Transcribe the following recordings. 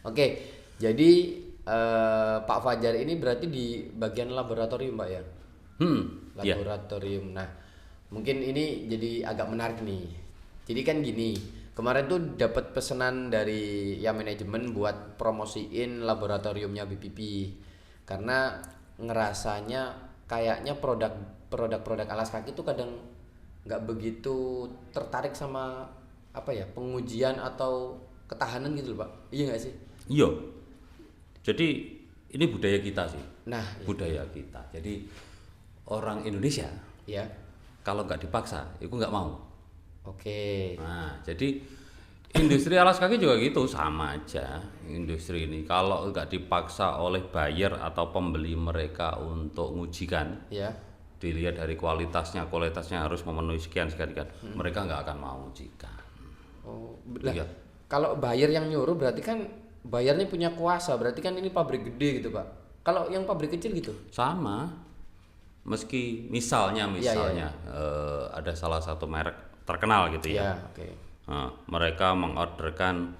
Oke, jadi Pak Fajar ini berarti di bagian laboratorium, Pak ya? Ya, Laboratorium. Nah, mungkin ini jadi agak menarik nih. Jadi kan gini, kemarin tuh dapat pesanan dari ya manajemen buat promosiin laboratoriumnya BPP karena ngerasanya kayaknya produk-produk alas kaki tuh kadang nggak begitu tertarik sama apa ya pengujian atau ketahanan gitu loh Pak. Iya nggak sih? iya. Jadi ini budaya kita sih, Nah, budaya kita. Jadi orang Indonesia ya, kalau nggak dipaksa, itu nggak mau. oke, Nah, jadi industri alas kaki juga gitu, sama aja industri ini. Kalau nggak dipaksa oleh buyer atau pembeli mereka untuk ngujikan, ya. dilihat dari kualitasnya harus memenuhi sekian sekian, mereka nggak akan mau ngujikan. Oh, lah, Iya, kalau buyer yang nyuruh berarti kan bayarnya punya kuasa, berarti kan ini pabrik gede gitu Pak. Kalau yang pabrik kecil gitu? sama. Meski misalnya Iya, iya, iya. ada salah satu merek terkenal gitu ya. Iya, oke. Nah, mereka mengorderkan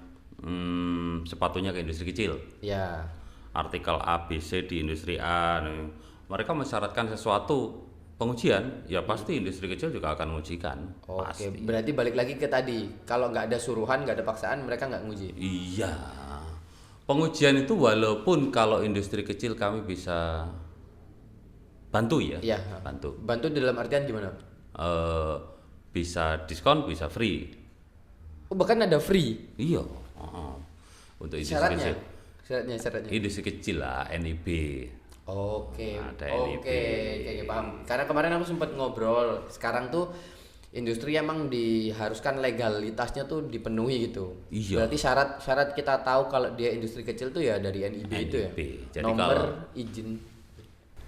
sepatunya ke industri kecil. Iya, Artikel A, B, C di industri A. Nah, mereka mensyaratkan sesuatu pengujian, ya pasti industri kecil juga akan mengujikan. oke. Pasti. Berarti balik lagi ke tadi, kalau nggak ada suruhan, nggak ada paksaan, mereka nggak nguji. Iya. Pengujian itu walaupun kalau industri kecil kami bisa bantu ya, Iya. bantu. Bantu dalam artian gimana? eh Bisa diskon, bisa free. Oh, bahkan ada free Iya. Heeh. Untuk industri syaratnya. kecil. Syaratnya. Industri kecil lah, NIB. Oke, Ada NIB. oke, oke, paham. Karena kemarin aku sempat ngobrol. Sekarang tuh industri emang diharuskan legalitasnya tuh dipenuhi gitu. Iya. Berarti syarat kita tahu kalau dia industri kecil tuh ya dari NIB itu ya. NIB. Jadi Nomor kalau izin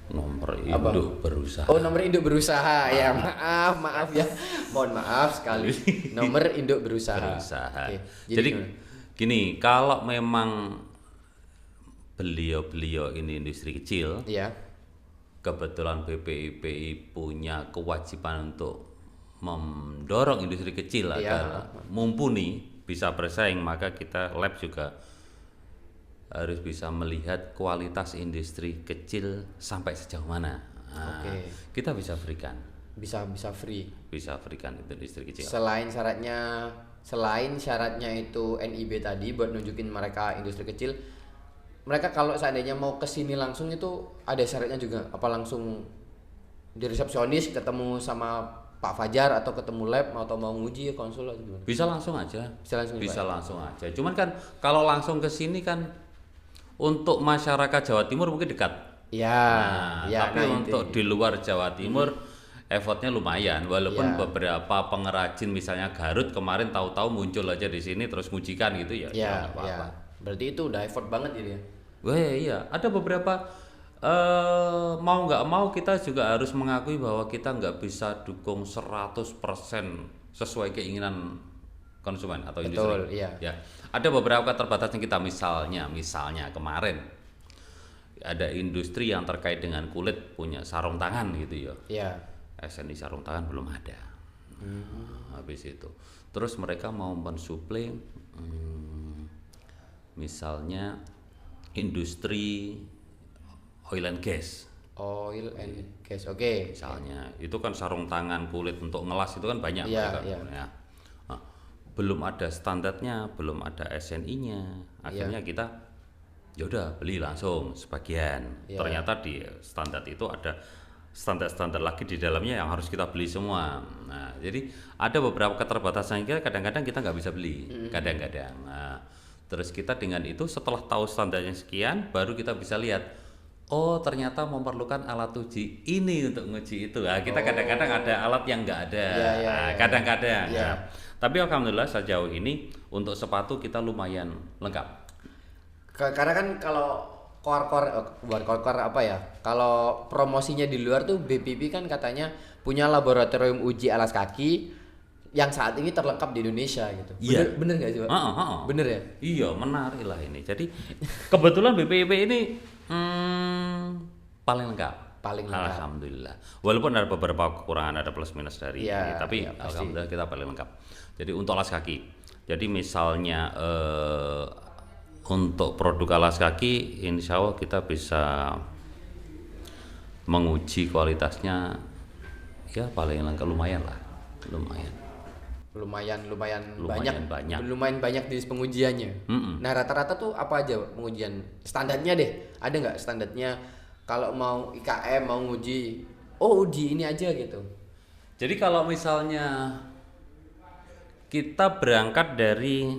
nomor apa? induk berusaha. Oh, nomor induk berusaha. Ya, maaf ya. Mohon maaf sekali. Nomor induk berusaha. Berusaha. Oke. Jadi Gimana? gini, kalau memang beliau-beliau ini industri kecil, Iya. kebetulan BPIPI punya kewajiban untuk mendorong industri kecil Iya. agar mumpuni bisa bersaing, maka kita lab juga harus bisa melihat kualitas industri kecil sampai sejauh mana. Nah, Oke. kita bisa berikan Bisa free. itu industri kecil. Selain syaratnya itu NIB tadi buat nunjukin mereka industri kecil, mereka kalau seandainya mau kesini langsung itu ada syaratnya juga. Apa langsung di resepsionis ketemu sama Pak Fajar atau ketemu lab atau mau nguji konsul atau gimana? Bisa langsung aja. Bisa langsung ya, Bisa Pak? langsung aja. Cuman kan kalau langsung ke sini kan untuk masyarakat Jawa Timur mungkin dekat. Ya, Nah, ya, tapi untuk di luar Jawa Timur effortnya lumayan. Walaupun Ya. beberapa pengrajin misalnya Garut kemarin tahu-tahu muncul aja di sini terus ngujikan gitu ya. Ya, Nggak apa-apa. ya. Berarti itu udah effort banget ini ya. Wah iya, ada beberapa mau nggak mau kita juga harus mengakui bahwa kita nggak bisa dukung 100% sesuai keinginan konsumen atau Betul, industri. iya. Ya, ada beberapa keterbatasan kita misalnya kemarin ada industri yang terkait dengan kulit punya sarung tangan gitu ya. Ya. SNI sarung tangan belum ada. Habis itu, terus mereka mau mensuplai misalnya industri oil and gas. Oil and gas. Oke. Misalnya itu kan sarung tangan kulit untuk ngelas itu kan banyak Iya, mereka iya. punya. Nah, belum ada standarnya, belum ada SNI-nya. Akhirnya kita ya udah beli langsung sebagian. Iya. Ternyata di standar itu ada standar-standar lagi di dalamnya yang harus kita beli semua. Nah, jadi ada beberapa keterbatasan kita kadang-kadang kita nggak bisa beli, kadang-kadang. Nah, terus kita dengan itu setelah tahu standarnya sekian, baru kita bisa lihat. Oh ternyata memerlukan alat uji ini untuk nguji itu. Nah, kita kadang-kadang ada alat yang nggak ada. Iya, iya, Nah, iya. kadang-kadang. Iya. Nah, tapi alhamdulillah sejauh ini untuk sepatu kita lumayan lengkap. Karena kan kalau bukan kor apa ya? Kalau promosinya di luar tuh BPP kan katanya punya laboratorium uji alas kaki yang saat ini terlengkap di Indonesia gitu. Iya. Bener nggak sih Pak? Bener ya? Iya menarik lah ini. Jadi kebetulan BPIP ini paling lengkap. Paling lengkap. Alhamdulillah. Walaupun ada beberapa kekurangan, ada plus minus dari Iya, ini, tapi iya, pasti. alhamdulillah kita paling lengkap. Jadi untuk alas kaki. Jadi misalnya untuk produk alas kaki, insya Allah kita bisa menguji kualitasnya ya paling langka lumayan lah, lumayan Lumayan banyak. lumayan banyak di pengujiannya. Nah rata-rata tuh apa aja pengujian standarnya deh, ada nggak standarnya kalau mau IKM mau nguji, oh uji ini aja gitu. Jadi kalau misalnya kita berangkat dari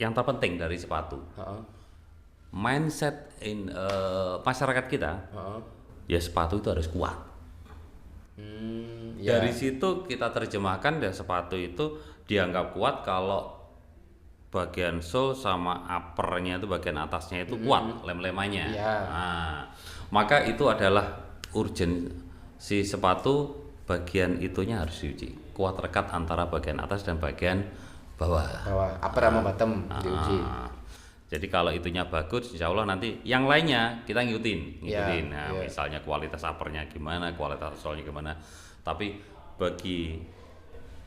yang terpenting dari sepatu, Heeh. mindset masyarakat kita, Heeh. ya sepatu itu harus kuat. Ya. Dari situ kita terjemahkan ya sepatu itu dianggap kuat kalau bagian sole sama uppernya itu bagian atasnya itu kuat, lem-lemannya. Iya. Nah, maka itu adalah urgent si sepatu bagian itunya harus diuji. Kuat rekat antara bagian atas dan bagian bawah. Bahwa upper sama bottom diuji. Jadi kalau itunya bagus, insya Allah nanti yang lainnya kita ngikutin. Iya, Nah, iya. misalnya kualitas uppernya gimana, kualitas solnya gimana. Tapi bagi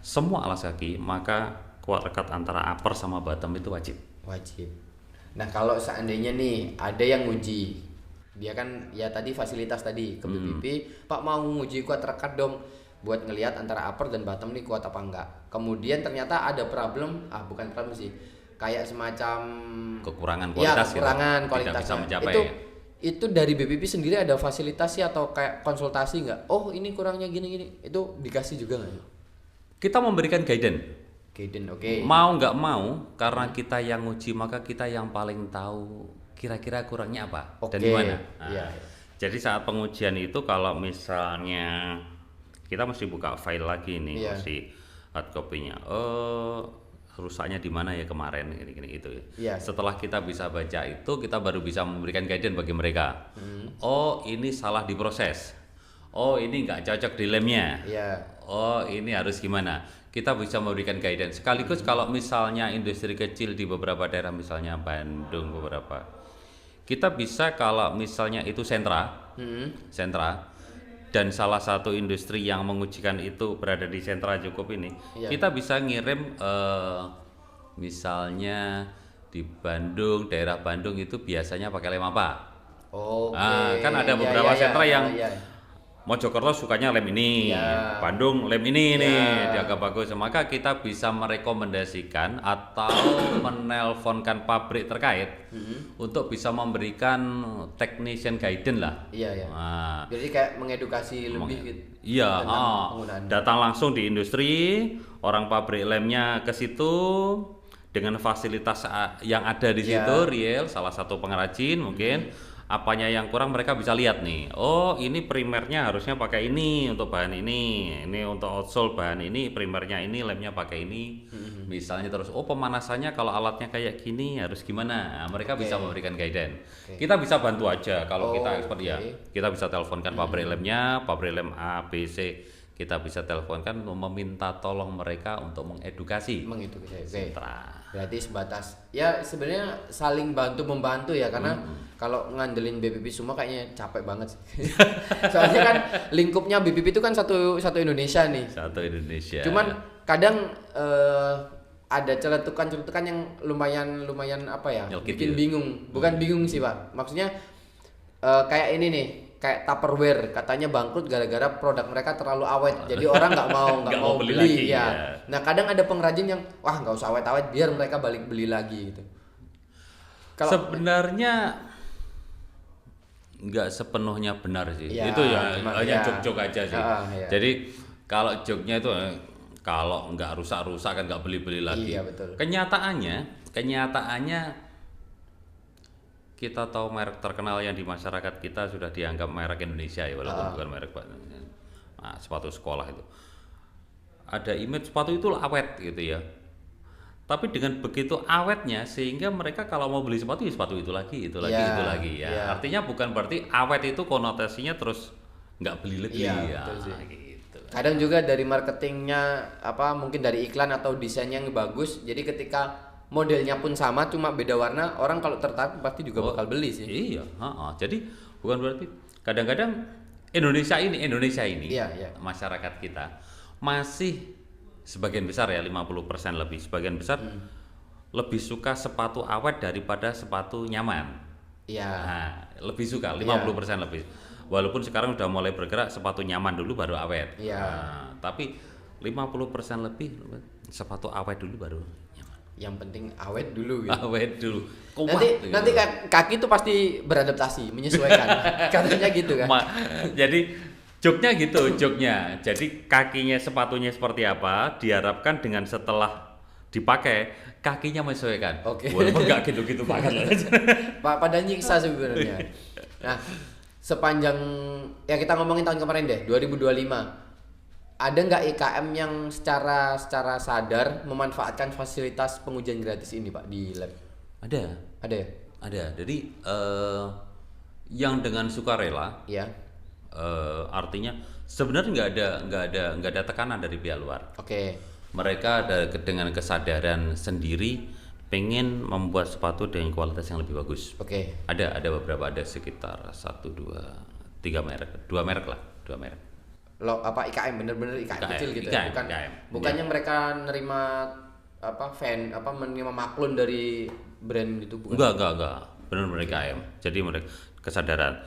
semua alas kaki, maka kuat rekat antara upper sama bottom itu wajib. Wajib. Nah kalau seandainya nih ada yang nguji, dia kan ya tadi fasilitas tadi ke BPP, Pak mau nguji kuat rekat dong, buat ngelihat antara upper dan bottom nih kuat apa enggak. Kemudian ternyata ada problem, bukan problem sih, kayak semacam Kekurangan ya kualitas kekurangan gitu. kualitasnya. Tidak bisa mencapai. Itu dari BPP sendiri ada fasilitasi atau kayak konsultasi nggak? Oh ini kurangnya gini-gini, itu dikasih juga nggak? Kita memberikan guidance. Guidance, oke. Mau nggak mau, karena kita yang nguji maka kita yang paling tahu kira-kira kurangnya apa dan Oke, gimana. iya. Jadi saat pengujian itu kalau misalnya kita mesti buka file lagi nih, Iya. mesti hard copy-nya. Rusaknya di mana ya kemarin gini-gini itu ya. Iya. Setelah kita bisa baca itu, kita baru bisa memberikan guidance bagi mereka. Oh, ini salah diproses. Oh, ini nggak cocok di lemnya. Iya. Oh, ini harus gimana? Kita bisa memberikan guidance. Sekaligus kalau misalnya industri kecil di beberapa daerah, misalnya Bandung beberapa, kita bisa kalau misalnya itu sentra, dan salah satu industri yang mengujikan itu berada di sentra cukup ini, Iya. kita bisa ngirim misalnya di Bandung, daerah Bandung itu biasanya pakai lem apa? Oke. Kan ada Iya, beberapa iya, sentra iya, yang iya. Mojokerto sukanya lem ini, Ya. Bandung lem ini nih, Ya. dianggap bagus. Maka kita bisa merekomendasikan atau menelponkan pabrik terkait untuk bisa memberikan technician guidance lah. Iya, iya. Nah, Jadi kayak mengedukasi lebih gitu. iya, tentang penggunaan. datang langsung di industri, orang pabrik lemnya ke situ dengan fasilitas yang ada di Ya. situ, real, salah satu pengrajin mungkin. Apanya yang kurang mereka bisa lihat nih. Oh, ini primernya harusnya pakai ini untuk bahan ini. Ini untuk outsole bahan ini, primernya ini, lemnya pakai ini. Misalnya terus, oh pemanasannya kalau alatnya kayak gini harus gimana? Nah, mereka bisa memberikan guidance. Kita bisa bantu aja kalau kita expert ya. Kita bisa teleponkan pabrik lemnya, pabrik lem A, B, C. Kita bisa teleponkan untuk meminta tolong mereka untuk mengedukasi Mengedukasi. Oke. sentra. Berarti sebatas ya sebenarnya saling bantu membantu ya karena kalau ngandelin BPP semua kayaknya capek banget sih. Soalnya kan lingkupnya BPP itu kan satu Indonesia nih. Satu Indonesia. Cuman kadang ada celetukan-celetukan yang lumayan apa ya? Nyelkit Bikin gitu. bingung. Bukan bingung sih, Pak. Maksudnya kayak ini nih, kayak Tupperware katanya bangkrut gara-gara produk mereka terlalu awet. Jadi orang nggak mau beli lagi, ya. ya. Nah, kadang ada pengrajin yang wah nggak usah awet-awet biar mereka balik beli lagi gitu. Sebenarnya nggak sepenuhnya benar sih. Ya, Itu ya cuma- hanya ya. jok-jok aja sih. Ya. Jadi kalau joknya itu kalau nggak rusak-rusak kan nggak beli-beli lagi. Iya, betul. Kenyataannya kita tahu merek terkenal yang di masyarakat kita sudah dianggap merek Indonesia ya walaupun bukan merek sepatu sekolah itu. Ada image sepatu itu awet gitu ya. Tapi dengan begitu awetnya sehingga mereka kalau mau beli sepatu ya sepatu itu lagi Ya, itu lagi ya. ya. Artinya bukan berarti awet itu konotasinya terus nggak beli lagi Iya, ya. betul sih. Gitu. Kadang juga dari marketingnya mungkin dari iklan atau desainnya yang bagus. Jadi ketika modelnya pun sama cuma beda warna, orang kalau tertarik pasti juga bakal beli sih. Iya, jadi bukan berarti kadang-kadang Indonesia ini Iya, iya. masyarakat kita masih sebagian besar ya 50% lebih sebagian besar lebih suka sepatu awet daripada sepatu nyaman. Iya. Nah, lebih suka 50% lebih. Walaupun sekarang udah mulai bergerak sepatu nyaman dulu baru awet. Iya. Nah, tapi 50% lebih sepatu awet dulu baru nyaman. Yang penting awet dulu gitu. Awet dulu. Kuat Nanti gitu. nanti kaki tuh pasti beradaptasi, menyesuaikan. Katanya gitu kan. Jadi joknya. Jadi kakinya sepatunya seperti apa, diharapkan dengan setelah dipakai kakinya menyesuaikan. Oke. Walaupun nggak gitu-gitu banget. Pada nyiksa sebenarnya. Nah, sepanjang ya kita ngomongin tahun kemarin deh, 2025. Ada nggak IKM yang secara sadar memanfaatkan fasilitas pengujian gratis ini, Pak, di lab? Ada. Ada ya? Ada. Jadi yang dengan sukarela, Iya. artinya sebenarnya nggak ada tekanan dari pihak luar. Oke. Mereka dengan kesadaran sendiri pengen membuat sepatu dengan kualitas yang lebih bagus. Oke. Ada beberapa, ada sekitar 1, 2, 3 merek, 2 merek. Lo apa IKM bener-bener IKM kecil gitu ya? Bukannya mereka nerima menerima maklun dari brand gitu, bukan? Enggak. Benar-benar IKM. Jadi mereka kesadaran.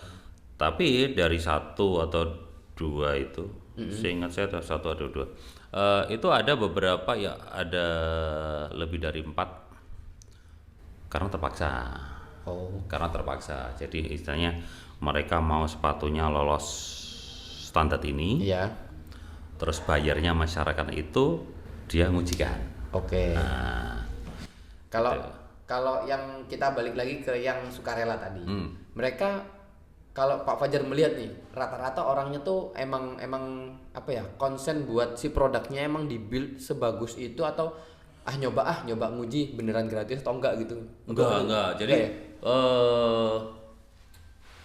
Tapi dari 1 atau 2 itu, seingat saya ada 1 atau 2. Itu ada beberapa ya, ada lebih dari 4 karena terpaksa. Karena terpaksa. Jadi istilahnya mereka mau sepatunya lolos standar ini. Iya. Terus bayarnya masyarakat itu dia ngujikan. Oke. Nah, Kalau yang kita balik lagi ke yang sukarela tadi, mereka kalau Pak Fajar melihat nih, rata-rata orangnya tuh emang apa ya, konsen buat si produknya emang dibuild sebagus itu, atau nyoba nguji beneran gratis atau enggak gitu? Enggak. Jadi ya?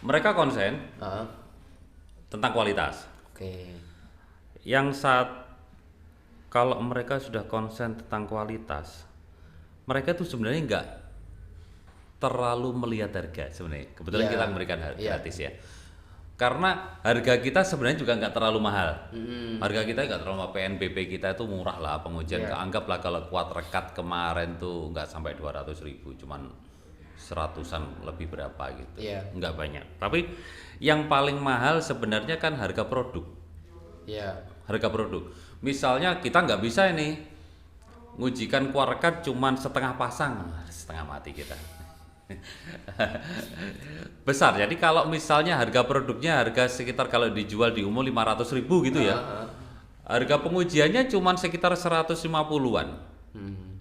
mereka konsen tentang kualitas. Oke. Kalau mereka sudah konsen tentang kualitas, mereka tuh sebenarnya enggak terlalu melihat harga sebenarnya. Kebetulan kita memberikan harga gratis ya. Karena harga kita sebenarnya juga nggak terlalu mahal. Harga kita nggak terlalu mahal. PNBP kita itu murah lah pengujian. Anggaplah kalau kuat rekat kemarin tuh nggak sampai 200.000, cuman 100-an lebih berapa gitu. Nggak banyak. Tapi yang paling mahal sebenarnya kan harga produk. Harga produk. Misalnya kita nggak bisa ini ngujikan kuat rekat cuman setengah pasang, setengah mati kita. Besar. Jadi kalau misalnya harga produknya harga sekitar kalau dijual di umum 500.000 gitu ya. Harga pengujiannya cuma sekitar 150-an.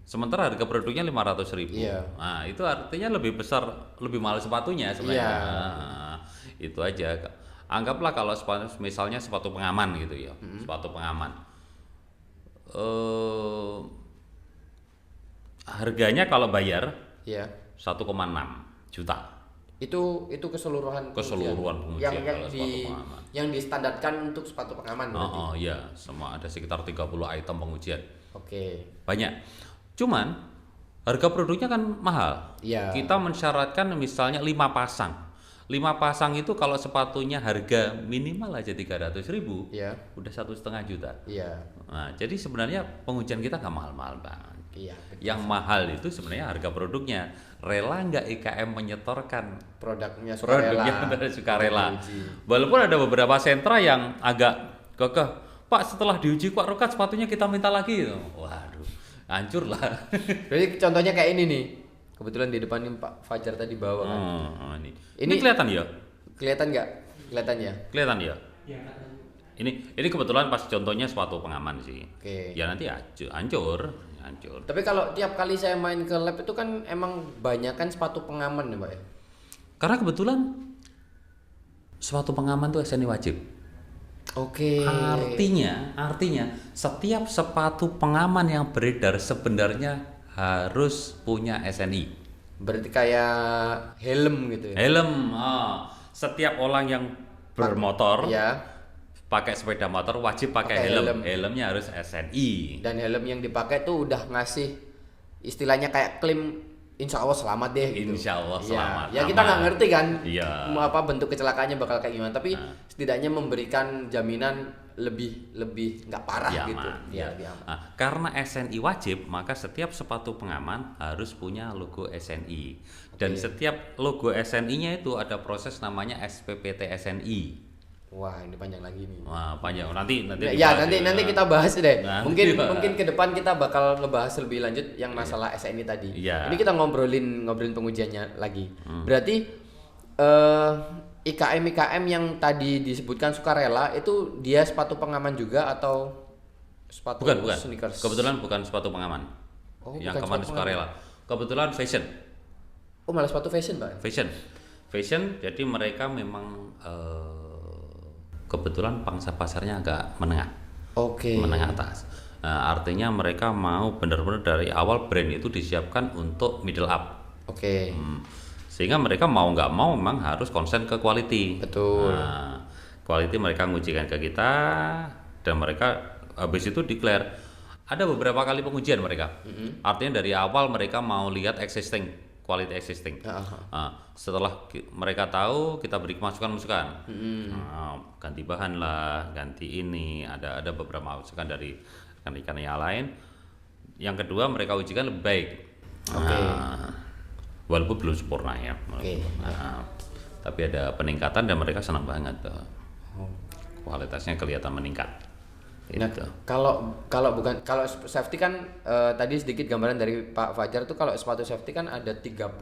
Sementara harga produknya 500.000. Nah, itu artinya lebih besar, lebih mahal sepatunya sebenarnya. Nah, itu aja. Anggaplah kalau misalnya sepatu pengaman gitu ya. Sepatu pengaman. Harganya kalau bayar 1,6 juta. Itu keseluruhan pengujian yang distandarkan untuk sepatu pengaman berarti. Iya, semua ada sekitar 30 item pengujian. Oke. Banyak. Cuman harga produknya kan mahal. Kita mensyaratkan misalnya 5 pasang. 5 pasang itu kalau sepatunya harga minimal aja 300.000, udah 1,5 juta. Nah, jadi sebenarnya pengujian kita nggak mahal-mahal banget. Yang mahal itu sebenarnya harga produknya. Rela nggak IKM menyetorkan produknya sukarela. Walaupun ada beberapa sentra yang agak kekeh, Pak setelah diuji kuat rekat sepatunya kita minta lagi. Waduh, hancur lah. Jadi contohnya kayak ini nih. Kebetulan di depan ini Pak Fajar tadi bawa kan. Ini kelihatan ya? Kelihatan nggak? Kelihatan ya? Ini kebetulan pas contohnya sepatu pengaman sih. Ya nanti hancur. Tapi kalau tiap kali saya main ke lab itu kan emang banyak kan sepatu pengaman ya Pak ya? Karena kebetulan sepatu pengaman tuh SNI wajib. Artinya setiap sepatu pengaman yang beredar sebenarnya harus punya SNI. Berarti kayak helm gitu ya? Helm, setiap orang yang bermotor pakai sepeda motor wajib pakai helm. Helmnya harus SNI. Dan helm yang dipakai tuh udah ngasih istilahnya kayak klaim insya Allah selamat deh gitu. Insya Allah selamat. Ya kita nggak ngerti kan Iya. apa bentuk kecelakaannya bakal kayak gimana, tapi setidaknya memberikan jaminan lebih nggak parah gitu. aman. Ya, Ya. lebih aman. Nah, karena SNI wajib, maka setiap sepatu pengaman harus punya logo SNI. Dan setiap logo SNI-nya itu ada proses namanya SPPT SNI. Wah, ini panjang lagi nih. Wah, panjang. Nanti Ya, dibahas nanti ya. kita bahas deh. Nanti Mungkin dibahas. mungkin ke depan kita bakal ngebahas lebih lanjut yang masalah SNI tadi. Iya. Ini kita ngobrolin pengujiannya lagi. Berarti IKM yang tadi disebutkan sukarela itu dia sepatu pengaman juga atau sepatu Bukan. sneakers? Kebetulan bukan sepatu pengaman. Oh, yang bukan kemarin sepatu sukarela. Kebetulan fashion. Oh, malah sepatu fashion, Pak. Fashion. Jadi mereka memang kebetulan pangsa pasarnya agak menengah. Oke. Menengah atas. Nah, artinya mereka mau benar-benar dari awal brand itu disiapkan untuk middle up. Oke. Sehingga mereka mau nggak mau memang harus konsen ke quality. Betul. Nah, quality mereka ngujikan ke kita dan mereka habis itu declare. Ada beberapa kali pengujian mereka. Artinya dari awal mereka mau lihat quality existing. Nah, setelah mereka tahu, kita beri masukan-masukan. Nah, ganti bahan lah, ganti ini. Ada beberapa masukan dari rekan-rekan yang lain. Yang kedua mereka ujikan lebih baik. Walaupun belum sempurna ya. Tapi ada peningkatan dan mereka senang banget. Kualitasnya kelihatan meningkat. Nah, kalau safety kan tadi sedikit gambaran dari Pak Fajar tuh kalau sepatu safety kan ada 30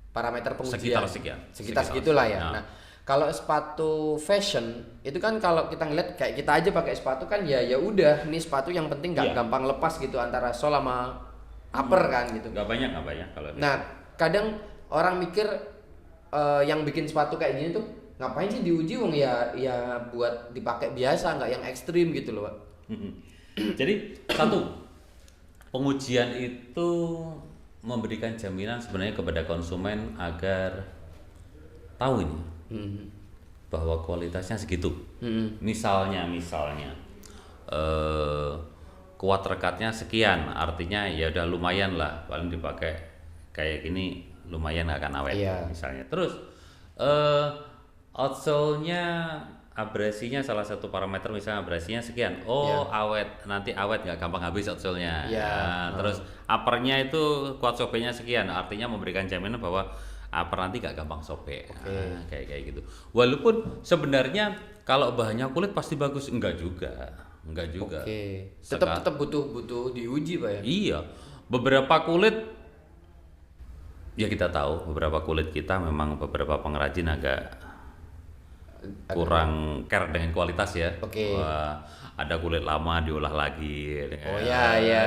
parameter pengujian. Sekitar segitulah ya. Nah, kalau sepatu fashion itu kan kalau kita ngeliat kayak kita aja pakai sepatu kan ya udah ini sepatu yang penting nggak gampang lepas gitu antara sol sama upper kan gitu. Nggak banyak kalau. Nah, kadang orang mikir yang bikin sepatu kayak gini tuh ngapain sih diuji wong ya buat dipakai biasa nggak yang ekstrim gitu loh, Pak. Jadi satu, pengujian itu memberikan jaminan sebenarnya kepada konsumen agar tahu ini bahwa kualitasnya segitu. Misalnya kuat rekatnya sekian, artinya ya udah lumayan lah, paling dipakai kayak gini lumayan nggak akan awet. Misalnya. Terus outsole-nya, abrasinya salah satu parameter, misalnya abrasinya sekian. Awet, nanti awet nggak gampang habis outsole-nya. Terus upper-nya itu kuat sobeknya sekian, artinya memberikan jaminan bahwa upper nanti nggak gampang sobek. Kayak gitu. Walaupun sebenarnya kalau bahannya kulit pasti bagus, enggak juga. Tetap butuh diuji, Pak ya. Iya, beberapa kulit ya kita tahu beberapa kulit kita memang beberapa pengrajin agak kurang care dengan kualitas ya. Ada kulit lama diolah lagi.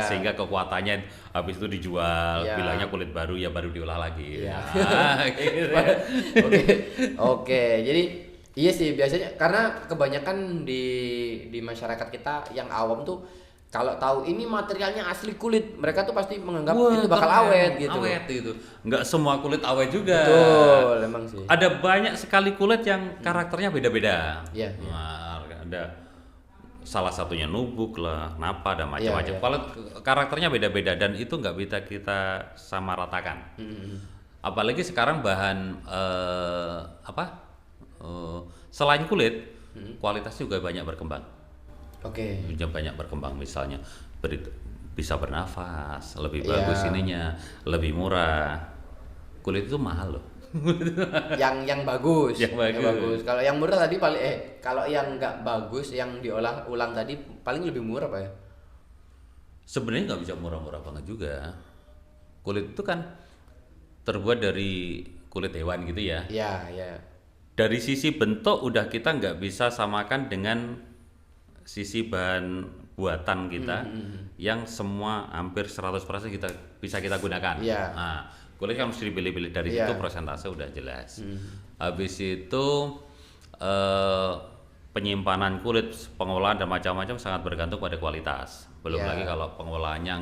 Sehingga kekuatannya habis itu dijual, bilangnya kulit baru ya baru diolah lagi. Oke. Jadi iya sih biasanya karena kebanyakan di masyarakat kita yang awam tuh kalau tahu ini materialnya asli kulit, mereka tuh pasti menganggap itu bakal awet gitu. Nggak semua kulit awet juga. Betul, emang sih. Ada banyak sekali kulit yang karakternya beda-beda. Nah, ada salah satunya nubuk lah, napa dan macam-macam. Kalau karakternya beda-beda dan itu nggak bisa kita samaratakan. Apalagi sekarang bahan selain kulit, kualitas juga banyak berkembang. Banyak berkembang, misalnya bisa bernafas, lebih bagus ininya, lebih murah. Kulit itu mahal loh. yang bagus. Yang bagus. Kalau yang murah tadi paling kalau yang nggak bagus yang diolah ulang tadi paling lebih murah, Pak ya. Sebenarnya nggak bisa murah-murah banget juga. Kulit itu kan terbuat dari kulit hewan gitu ya. Iya. Dari sisi bentuk udah kita nggak bisa samakan dengan sisi bahan buatan kita yang semua hampir 100% kita bisa kita gunakan. Nah, kulit kan mesti dipilih-pilih dari situ persentase udah jelas. Habis itu penyimpanan kulit, pengolahan dan macam-macam sangat bergantung pada kualitas. Belum lagi kalau pengolahan yang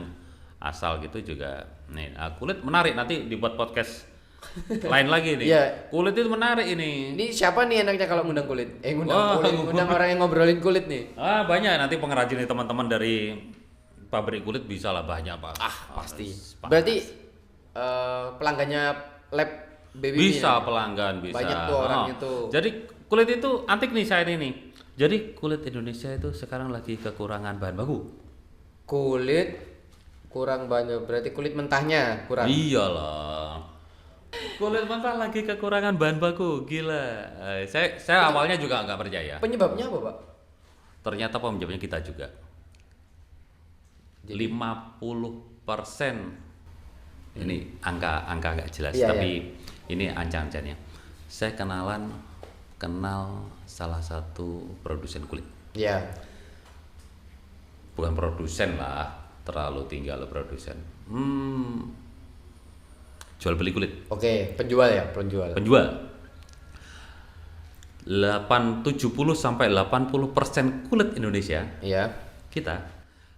asal gitu juga. Nih, kulit menarik, nanti dibuat podcast lain lagi nih. Kulit itu menarik ini. Ini siapa nih enaknya kalau ngundang kulit? Ngundang orang yang ngobrolin kulit nih. Banyak nanti pengrajin nih, teman-teman dari pabrik kulit bisa lah, banyak Pak. Pasti. Berarti pelanggannya lab baby bisa pelanggan bisa. Banyak tuh orang itu. Jadi kulit itu antik nih saya ini. Jadi kulit Indonesia itu sekarang lagi kekurangan bahan baku. Kulit kurang banyak, berarti kulit mentahnya kurang. Iyalah. Kulit mentah lagi kekurangan bahan baku, gila. Saya awalnya juga nggak percaya. Penyebabnya apa, Pak? Ternyata penyebabnya kita juga. 50%. Ini angka nggak jelas, Iya, tapi ini ancang-ancangnya. Saya kenal salah satu produsen kulit. Iya. Bukan produsen lah, terlalu tinggi kalau produsen. Jual beli kulit. Oke, penjual ya, penjual. Penjual 70 sampai 80% kulit Indonesia Iya. kita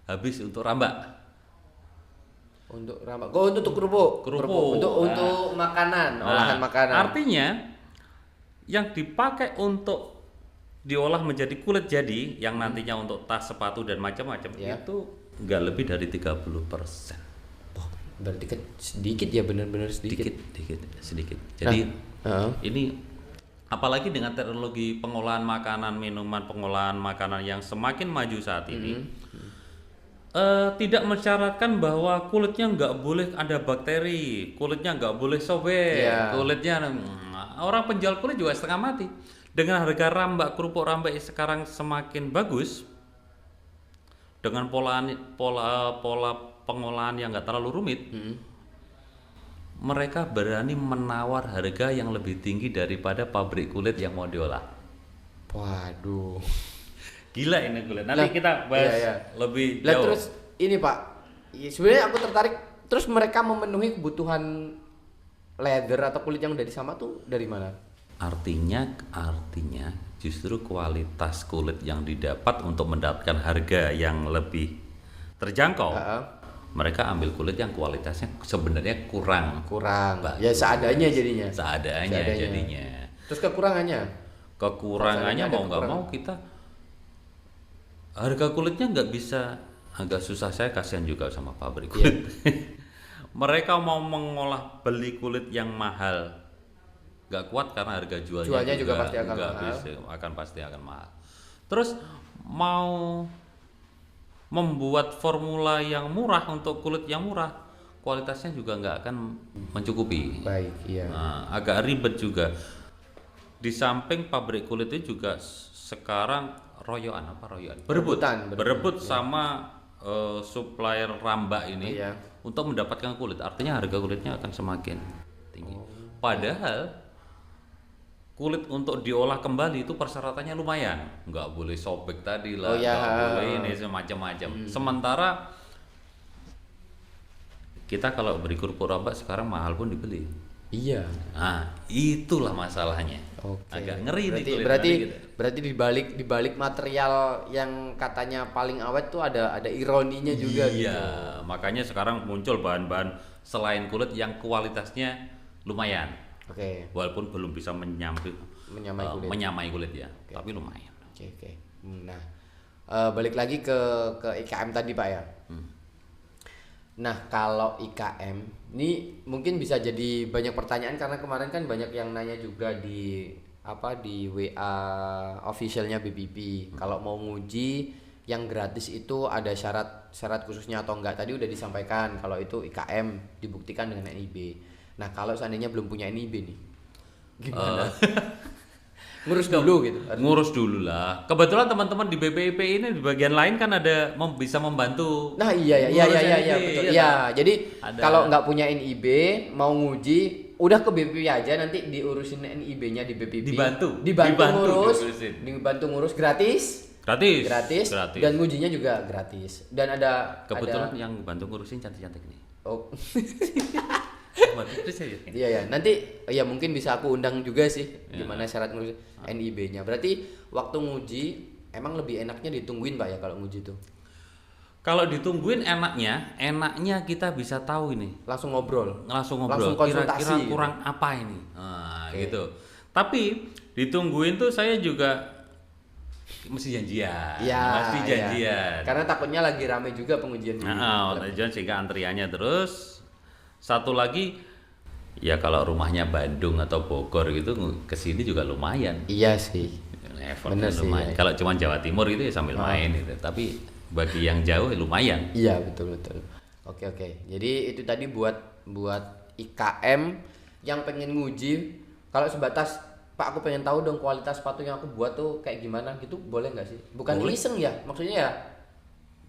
habis untuk rambak. Untuk rambak. Oh, untuk kerupuk. Kerupuk. Untuk makanan, olahan makanan. Artinya yang dipakai untuk diolah menjadi kulit jadi yang nantinya untuk tas, sepatu dan macam-macam Ya. itu nggak lebih dari 30%. Oh, berarti kan sedikit ya, benar-benar sedikit. Sedikit. Jadi Heeh. ini apalagi dengan teknologi pengolahan makanan, minuman, pengolahan makanan yang semakin maju saat ini, tidak mensyaratkan bahwa kulitnya nggak boleh ada bakteri, kulitnya nggak boleh sobek, Iya. kulitnya orang penjual kulit juga setengah mati. Dengan harga rambak, kerupuk rambak sekarang semakin bagus, dengan pola pengolahan yang nggak terlalu rumit, mereka berani menawar harga yang lebih tinggi daripada pabrik kulit yang mau diolah. Waduh. Gila ini kulit. Nanti Lah, kita bahas iya. lebih Lah jauh. terus ini Pak, ya, sebenarnya aku tertarik. Terus mereka memenuhi kebutuhan leather atau kulit yang dari sama tuh dari mana? Artinya justru kualitas kulit yang didapat untuk mendapatkan harga yang lebih terjangkau. Heeh. Mereka ambil kulit yang kualitasnya sebenarnya kurang. Kurang. Ya seadanya jadinya. Seadanya jadinya. Terus kekurangannya? Kekurangannya Seadanya mau ada nggak mau kita harga kulitnya nggak bisa, agak susah. Saya kasihan juga sama pabrik kulit. Mereka mau mengolah beli kulit yang mahal, nggak kuat karena harga jualnya juga pasti akan nggak mahal. pasti akan mahal. Terus mau membuat formula yang murah untuk kulit yang murah, kualitasnya juga nggak akan mencukupi. Baik, iya. Nah, agak ribet juga. Di samping pabrik kulit itu juga sekarang royoan. Berebut sama supplier rambak ini Iya. untuk mendapatkan kulit. Artinya harga kulitnya akan semakin tinggi. Padahal kulit untuk diolah kembali itu persyaratannya lumayan. Nggak boleh sobek tadi lah, Oh, iya. nggak boleh ini semacam-macam. Sementara kita kalau beri kerupuk rambak sekarang mahal pun dibeli. Iya. Nah, itulah masalahnya. Oke. Agak ngeri nih kulit Berarti nanti gitu. berarti di balik material yang katanya paling awet tuh ada ironinya juga gitu. Iya, makanya sekarang muncul bahan-bahan selain kulit yang kualitasnya lumayan. Oke. Walaupun belum bisa menyamai kulit ya, tapi lumayan. Oke. Nah, balik lagi ke IKM tadi Pak ya. Nah, kalau IKM ini mungkin bisa jadi banyak pertanyaan karena kemarin kan banyak yang nanya juga di WA officialnya BPP. Kalau mau nguji yang gratis itu ada syarat khususnya atau enggak? Tadi udah disampaikan kalau itu IKM dibuktikan dengan NIB. Nah, kalau seandainya belum punya NIB nih, gimana? Ngurus dulu gitu. Ngurus dulu lah. Kebetulan teman-teman di BPIP ini di bagian lain kan ada bisa membantu. Nah, iya ngurus NIB, betul. iya Iya, kan? jadi Ada. kalau nggak punya NIB mau nguji udah ke BPP aja, nanti diurusin NIB-nya di BPP. Dibantu dibantu ngurus gratis. Gratis. Dan ngujinya juga gratis. Dan ada Kebetulan yang bantu ngurusin cantik-cantik nih. Oh. Terus saya Iya ya, nanti ya mungkin bisa aku undang juga sih gimana syarat ngurus NIB-nya. Berarti waktu nguji emang lebih enaknya ditungguin Pak ya kalau nguji tuh. Kalau ditungguin enaknya kita bisa tahu ini. Langsung ngobrol. Langsung konsultasi kira-kira gitu. kurang apa ini. Nah, gitu. Tapi ditungguin tuh saya juga mesti janjian. Iya. Janjian. Karena takutnya lagi rame juga pengujian di Tujuan sehingga antriannya terus. Satu lagi ya kalau rumahnya Bandung atau Bogor gitu kesini juga lumayan. Iya sih. effortnya Bener sih, lumayan. ya. Kalau cuma Jawa Timur itu ya sambil main gitu. Tapi bagi yang jauh ya lumayan. Iya, betul betul. Oke oke. Jadi itu tadi buat IKM yang pengen nguji, kalau sebatas Pak aku pengen tahu dong kualitas sepatu yang aku buat tuh kayak gimana gitu, boleh nggak sih? Bukan Boleh. iseng ya, maksudnya ya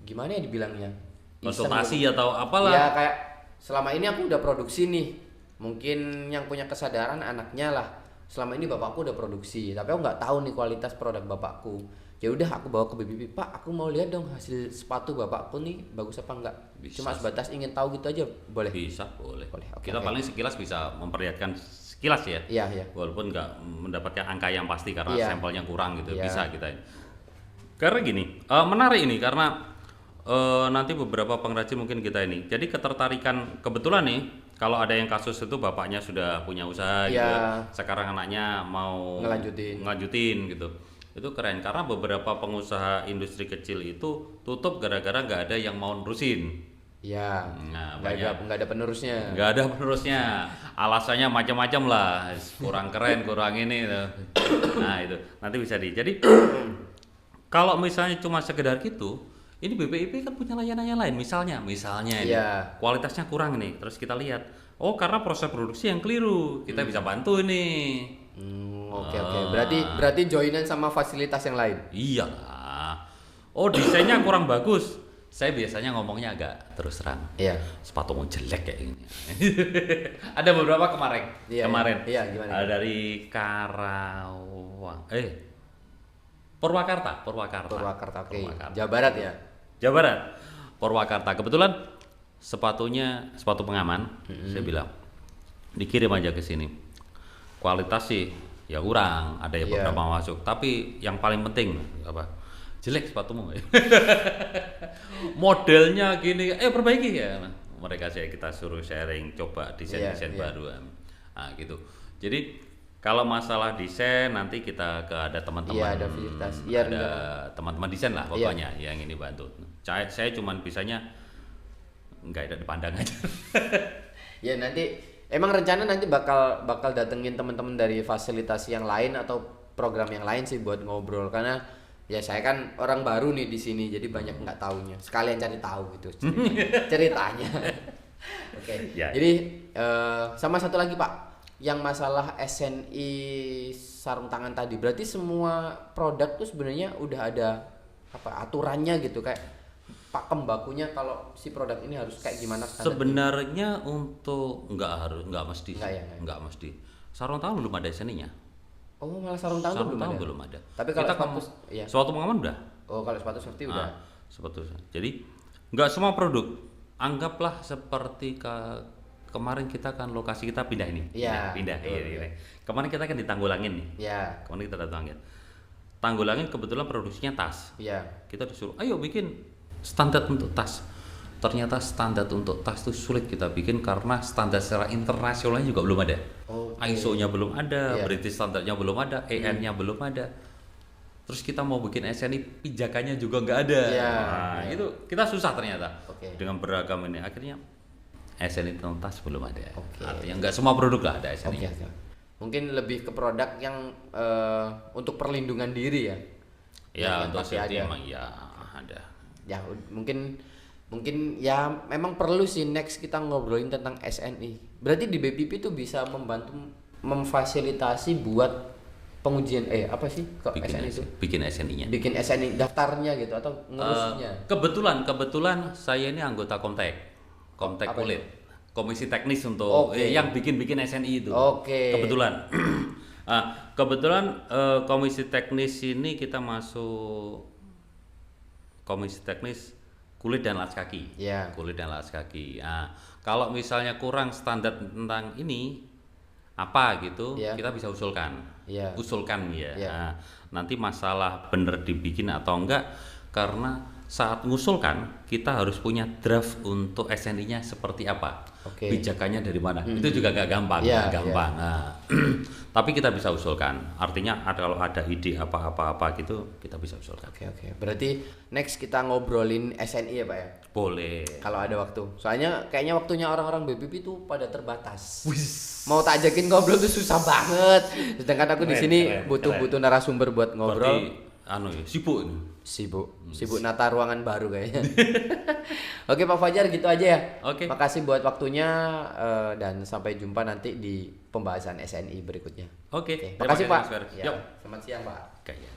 gimana ya dibilangnya? Iseng Konsultasi gitu. atau apalah. Ya kayak selama ini aku udah produksi nih, mungkin yang punya kesadaran anaknya lah. Selama ini bapakku udah produksi, tapi aku nggak tahu nih kualitas produk bapakku. Ya udah aku bawa ke BBP, Pak aku mau lihat dong hasil sepatu bapakku nih bagus apa enggak. Bisa Cuma sebatas ingin tahu gitu aja, boleh? Bisa, boleh. Boleh, oke, Kita oke. paling sekilas bisa memperlihatkan sekilas ya. Iya iya. Walaupun nggak mendapatkan angka yang pasti karena Iya. sampelnya kurang gitu, Iya. bisa kita. Karena gini, menarik ini karena nanti beberapa pengrajin mungkin kita ini. Jadi ketertarikan kebetulan nih, kalau ada yang kasus itu bapaknya sudah punya usaha gitu, Iya. sekarang anaknya mau Ngelanjutin. gitu. Itu keren karena beberapa pengusaha industri kecil itu tutup gara-gara nggak ada yang mau nerusin. Iya. Nah, Nggak ada penerusnya. nggak ada penerusnya, alasannya macam-macam lah, kurang keren, kurang ini tuh. Nah itu nanti bisa jadi kalau misalnya cuma sekedar gitu, ini BPIP kan punya layanan yang lain, misalnya ini Iya. kualitasnya kurang nih, terus kita lihat oh karena proses produksi yang keliru, kita bisa bantu nih. Oke oke. Berarti joinan sama fasilitas yang lain. Iyalah, oh desainnya kurang bagus, saya biasanya ngomongnya agak terus terang, Iya. sepatumu jelek kayak gini. Ada beberapa kemarin. Iya, iya, gimana? Dari Karawang. Purwakarta. Purwakarta, oke. Purwakarta. Jawa Barat ya. Jawa Barat. Purwakarta. Kebetulan sepatunya sepatu pengaman. Saya bilang dikirim aja ke sini. Kualitas sih ya kurang, ada yang Iya. beberapa masuk. Tapi yang paling penting apa? Jelek sepatumu. Modelnya gini, perbaiki ya. Nah, mereka kita suruh sharing, coba desain-desain Iya, iya. baru. Nah, gitu. Jadi kalau masalah desain nanti kita ke ada teman-teman. Iya, ada fasilitas. Iya, ada teman-teman desain lah Iya. pokoknya yang ini bantu. Saya cuman bisanya nggak ada dipandang aja. Ya nanti emang rencana nanti bakal datengin teman-teman dari fasilitas yang lain atau program yang lain sih buat ngobrol, karena ya saya kan orang baru nih di sini jadi banyak nggak taunya, sekalian cari tahu gitu ceritanya. Oke. Ya. Jadi sama satu lagi Pak, yang masalah SNI sarung tangan tadi, berarti semua produk tuh sebenarnya udah ada apa aturannya gitu, kayak pakem bakunya kalau si produk ini harus kayak gimana standarnya? Sebenarnya untuk nggak mesti. Nggak ya? Nggak mesti. Sarung tangan belum ada SNI-nya. Oh malah sarung tangan tuh Sarung tangan ada? belum ada. Tapi kalau kita sepatu, iya. suatu pengaman udah. Oh kalau sepatu seperti udah. Sepatu. Jadi nggak semua produk. Anggaplah seperti kemarin kita kan lokasi kita pindah ini. Iya, Pindah. betul, Iya. iya. Kemarin kita kan di Tanggulangin nih. Ya, Kemarin kita datangin. Tanggulangin kebetulan produksinya tas. iya. Kita disuruh, ayo bikin standar untuk tas. Ternyata standar untuk tas itu sulit kita bikin karena standar secara internasionalnya juga belum ada. Oke. ISO-nya belum ada, Iya. British standarnya belum ada, EN-nya belum ada. Terus kita mau bikin SNI, pijakannya juga nggak ada. Iya, Nah, iya. itu kita susah ternyata. Oke. Dengan beragam ini, akhirnya SNI tentang tas belum ada. Oke. Artinya nggak semua produk lah ada SNI. Oke, oke. Mungkin lebih ke produk yang untuk perlindungan diri ya. Ya, Yang untuk pasti safety ada. emang ya ada. Ya mungkin ya memang perlu sih next kita ngobrolin tentang SNI. Berarti di BPP itu bisa membantu memfasilitasi buat pengujian apa sih kok SNI itu? Bikin SNI-nya. Bikin SNI daftarnya gitu atau ngurusnya? Kebetulan saya ini anggota Komtek Apa Kulit, komisi teknis untuk Oke. yang bikin SNI itu. Oke. Kebetulan komisi teknis ini kita masuk komisi teknis kulit dan alas kaki. Iya. Kulit dan alas kaki. Nah, kalau misalnya kurang standar tentang ini apa gitu, Iya. kita bisa usulkan. Iya. Usulkan ya. Iya. Nah, nanti masalah bener dibikin atau enggak karena saat ngusulkan kita harus punya draft untuk SNI-nya seperti apa, Oke. pijakannya dari mana. Itu juga nggak gampang, Iya, nggak gampang. Nah, tapi kita bisa usulkan. Artinya kalau ada ide apa-apa gitu kita bisa usulkan. Oke. Berarti next kita ngobrolin SNI ya Pak ya. Boleh. Kalau ada waktu. Soalnya kayaknya waktunya orang-orang BPP itu pada terbatas. Mau tak ajakin ngobrol tuh susah banget. Sedangkan aku di Keren, sini keren, butuh narasumber buat ngobrol. Berarti sibuk ini. Sibuk nata ruangan baru kayaknya. Oke Pak Fajar gitu aja ya. Oke. Makasih buat waktunya dan sampai jumpa nanti di pembahasan SNI berikutnya. Oke. Makasih terima Pak. kasih, Mas Fer. Ya, Yuk. selamat siang Pak. Kayak.